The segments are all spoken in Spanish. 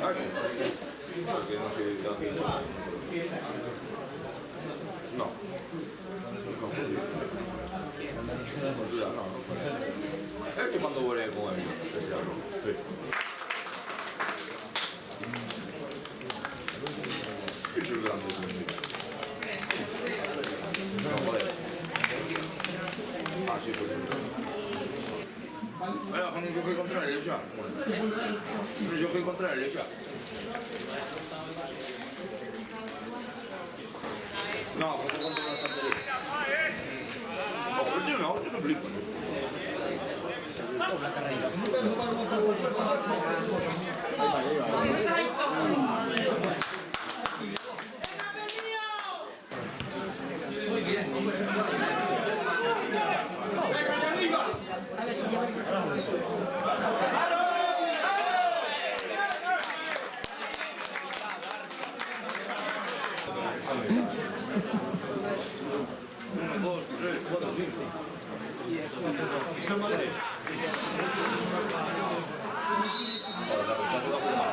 Porque no soy de aquí. No. No. Este cuando vuelve con él. Sí. Eso es grande. No puede. Así pues. Bueno, con un jockey contra el Lecha. Un jockey contra el Lecha. No, porque contra la estantería. No, yo no flipo. A ver si llevas. Uno, dos, tres, cuatro, cinco. ¿Y son más de eso? La rechazo va a fumar.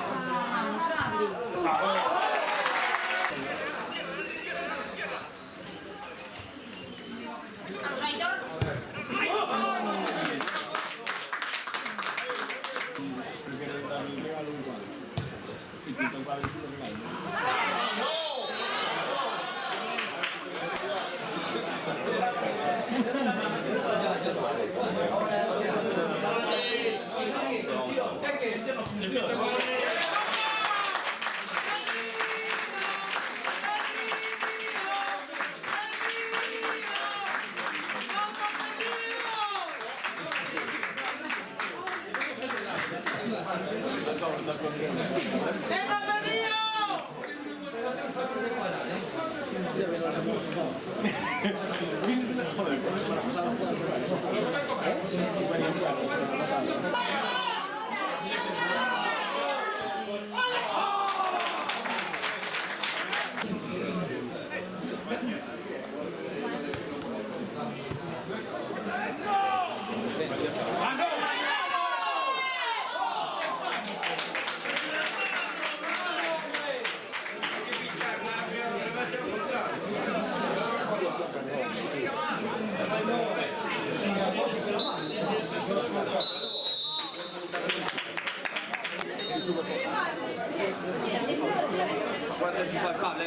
Guarda il cable.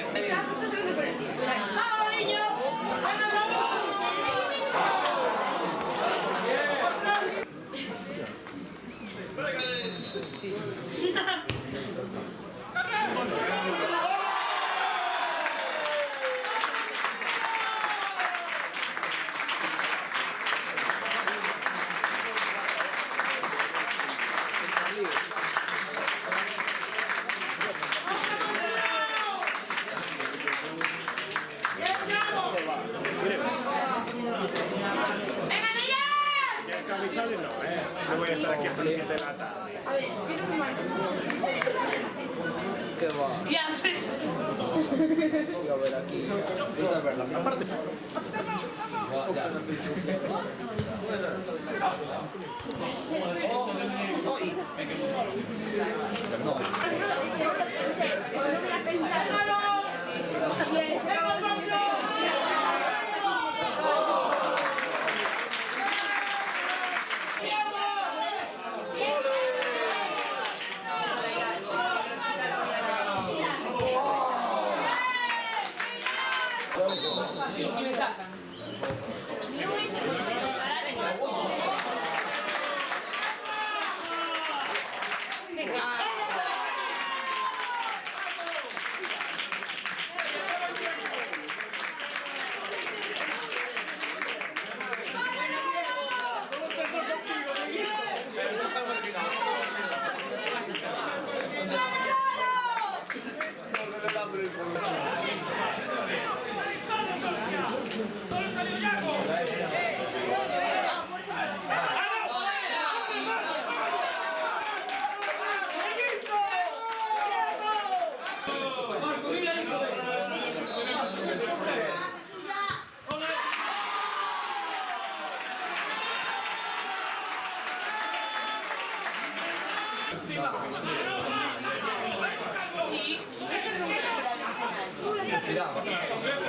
¡Vamos, niños! ¡Venga, niñas! Ya el cabezal no, no voy a estar aquí hasta las 7 de la tarde. A ver, quiero fumar. ¿Qué va? ¿Qué hace? Voy a ver aquí. Esta es verdad. Aparte, Ya. ¡Uy! Perdón. Y si me sacan. Venga. Mira.